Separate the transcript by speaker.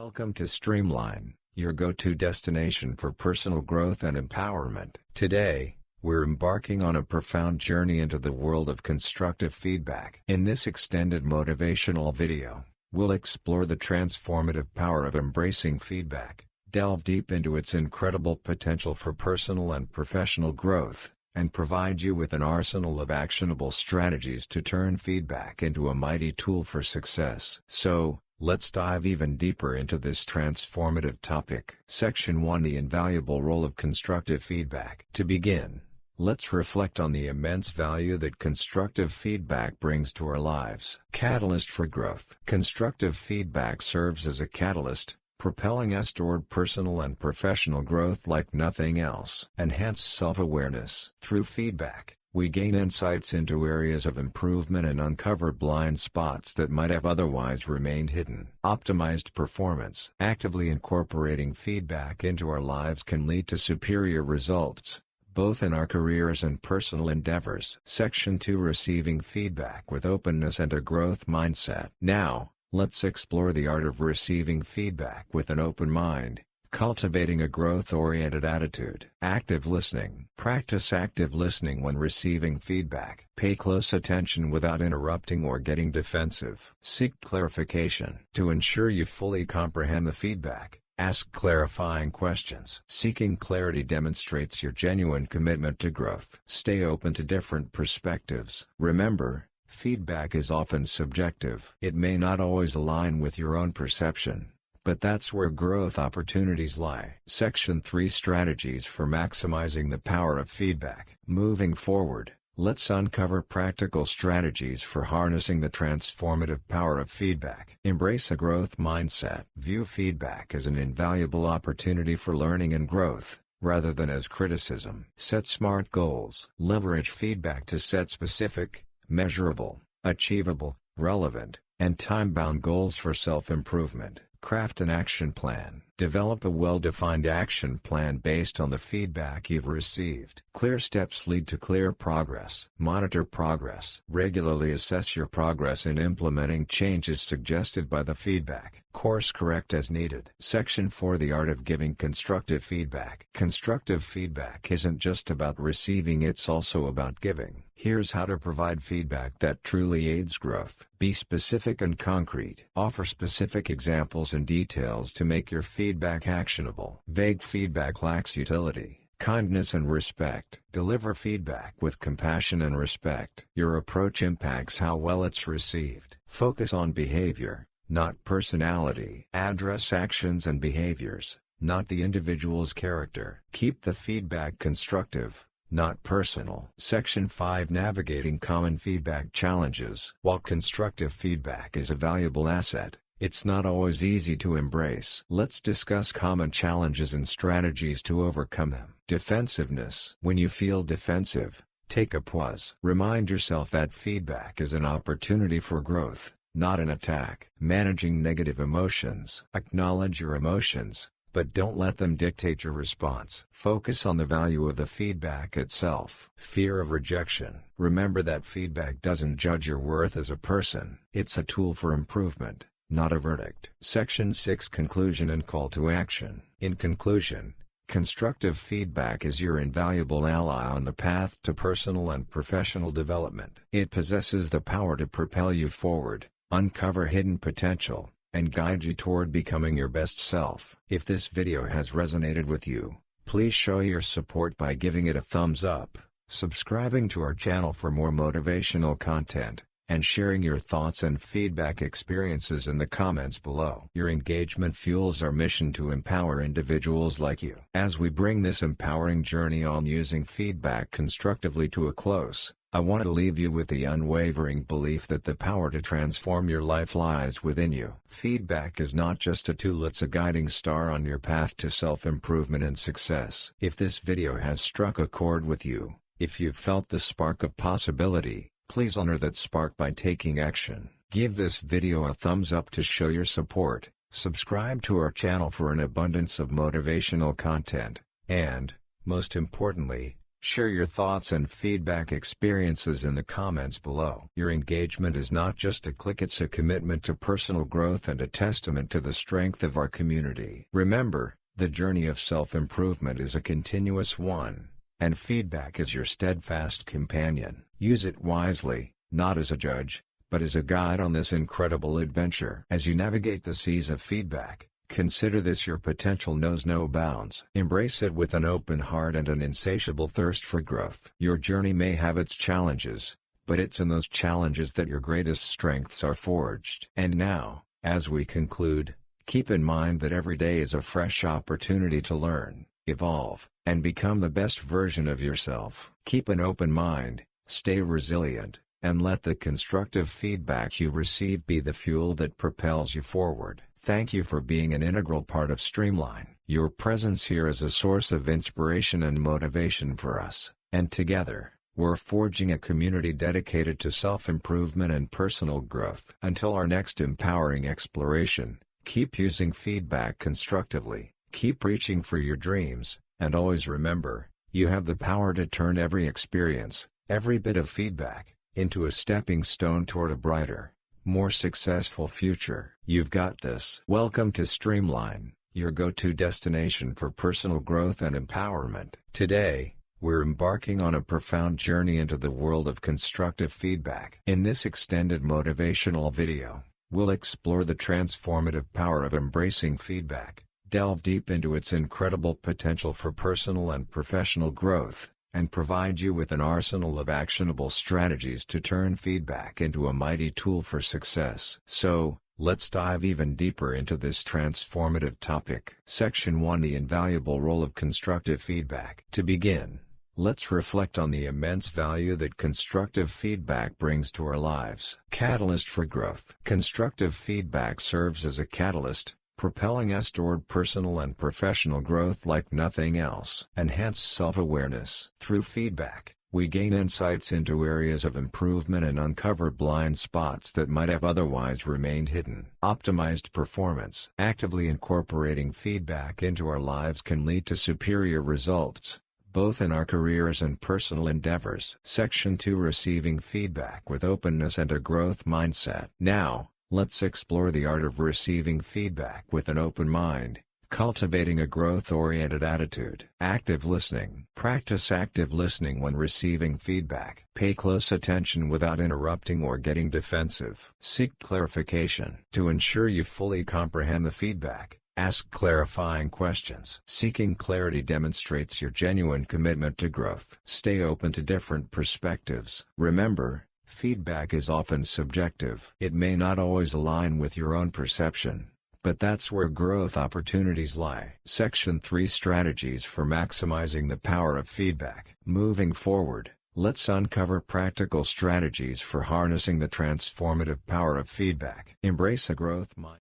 Speaker 1: Welcome to Streamline, your go-to destination for personal growth and empowerment. Today, we're embarking on a profound journey into the world of constructive feedback. In this extended motivational video, we'll explore the transformative power of embracing feedback, delve deep into its incredible potential for personal and professional growth, and provide you with an arsenal of actionable strategies to turn feedback into a mighty tool for success. So, let's dive even deeper into this transformative topic. Section 1: The invaluable role of constructive feedback. To begin, let's reflect on the immense value that constructive feedback brings to our lives. Catalyst for growth. Constructive feedback serves as a catalyst, propelling us toward personal and professional growth like nothing else. Enhanced self-awareness. Through feedback, we gain insights into areas of improvement and uncover blind spots that might have otherwise remained hidden. Optimized performance. Actively incorporating feedback into our lives can lead to superior results, both in our careers and personal endeavors. Section 2: Receiving feedback with openness and a growth mindset. Now, let's explore the art of receiving feedback with an open mind, cultivating a growth-oriented attitude. Active listening. Practice active listening when receiving feedback. Pay close attention without interrupting or getting defensive. Seek clarification. To ensure you fully comprehend the feedback, ask clarifying questions. Seeking clarity demonstrates your genuine commitment to growth. Stay open to different perspectives. Remember, feedback is often subjective. It may not always align with your own perception, but that's where growth opportunities lie. Section 3: Strategies for maximizing the power of feedback. Moving forward, let's uncover practical strategies for harnessing the transformative power of feedback. Embrace a growth mindset. View feedback as an invaluable opportunity for learning and growth, rather than as criticism. Set SMART goals. Leverage feedback to set specific, measurable, achievable, relevant, and time-bound goals for self-improvement. Craft an action plan. Develop a well-defined action plan based on the feedback you've received. Clear steps lead to clear progress. Monitor progress. Regularly assess your progress in implementing changes suggested by the feedback. Course correct as needed. Section 4: The art of giving constructive feedback. Constructive feedback isn't just about receiving, it's also about giving. Here's how to provide feedback that truly aids growth. Be specific and concrete. Offer specific examples and details to make your feedback actionable. Vague feedback lacks utility, kindness, and respect. Deliver feedback with compassion and respect. Your approach impacts how well it's received. Focus on behavior, not personality. Address actions and behaviors, not the individual's character. Keep the feedback constructive, not personal. Section 5: Navigating common feedback challenges. While constructive feedback is a valuable asset, it's not always easy to embrace. Let's discuss common challenges and strategies to overcome them. Defensiveness. When you feel defensive, take a pause. Remind yourself that feedback is an opportunity for growth, not an attack. Managing negative emotions. Acknowledge your emotions, but don't let them dictate your response. Focus on the value of the feedback itself. Fear of rejection. Remember that feedback doesn't judge your worth as a person. It's a tool for improvement, not a verdict. Section 6: Conclusion and call to action. In conclusion, constructive feedback is your invaluable ally on the path to personal and professional development. It possesses the power to propel you forward, uncover hidden potential, and guide you toward becoming your best self. If this video has resonated with you, please show your support by giving it a thumbs up, subscribing to our channel for more motivational content, and sharing your thoughts and feedback experiences in the comments below. Your engagement fuels our mission to empower individuals like you. As we bring this empowering journey on using feedback constructively to a close, I want to leave you with the unwavering belief that the power to transform your life lies within you. Feedback is not just a tool, it's a guiding star on your path to self-improvement and success. If this video has struck a chord with you, if you've felt the spark of possibility, please honor that spark by taking action. Give this video a thumbs up to show your support, subscribe to our channel for an abundance of motivational content, and, most importantly, Share your thoughts and feedback experiences in the comments below. Your engagement is not just a click, it's a commitment to personal growth and a testament to the strength of our community. Remember, the journey of self-improvement is a continuous one, and feedback is your steadfast companion. Use it wisely, not as a judge, but as a guide on this incredible adventure. As you navigate the seas of feedback, consider this: your potential knows no bounds. Embrace it with an open heart and an insatiable thirst for growth. Your journey may have its challenges, but it's in those challenges that your greatest strengths are forged. And now, as we conclude, keep in mind that every day is a fresh opportunity to learn, evolve, and become the best version of yourself. Keep an open mind, stay resilient, and let the constructive feedback you receive be the fuel that propels you forward. Thank you for being an integral part of Streamline. Your presence here is a source of inspiration and motivation for us, and together, we're forging a community dedicated to self-improvement and personal growth. Until our next empowering exploration, keep using feedback constructively, keep reaching for your dreams, and always remember, you have the power to turn every experience, every bit of feedback, into a stepping stone toward a brighter, more successful future. You've got this. Welcome to Streamline, your go-to destination for personal growth and empowerment. Today, we're embarking on a profound journey into the world of constructive feedback. In this extended motivational video, we'll explore the transformative power of embracing feedback, delve deep into its incredible potential for personal and professional growth, and provide you with an arsenal of actionable strategies to turn feedback into a mighty tool for success. So, let's dive even deeper into this transformative topic. Section 1: The invaluable role of constructive feedback. To begin, let's reflect on the immense value that constructive feedback brings to our lives. Catalyst for growth. Constructive feedback serves as a catalyst, propelling us toward personal and professional growth like nothing else. Enhanced self-awareness. Through feedback, we gain insights into areas of improvement and uncover blind spots that might have otherwise remained hidden. Optimized performance. Actively incorporating feedback into our lives can lead to superior results, both in our careers and personal endeavors. Section 2: Receiving feedback with openness and a growth mindset. Now, let's explore the art of receiving feedback with an open mind, cultivating a growth-oriented attitude. Active listening. Practice active listening when receiving feedback. Pay close attention without interrupting or getting defensive. Seek clarification. To ensure you fully comprehend the feedback, ask clarifying questions. Seeking clarity demonstrates your genuine commitment to growth. Stay open to different perspectives. Remember, feedback is often subjective. It may not always align with your own perception, but that's where growth opportunities lie. Section 3: Strategies for maximizing the power of feedback. Moving forward, let's uncover practical strategies for harnessing the transformative power of feedback. Embrace a growth mindset.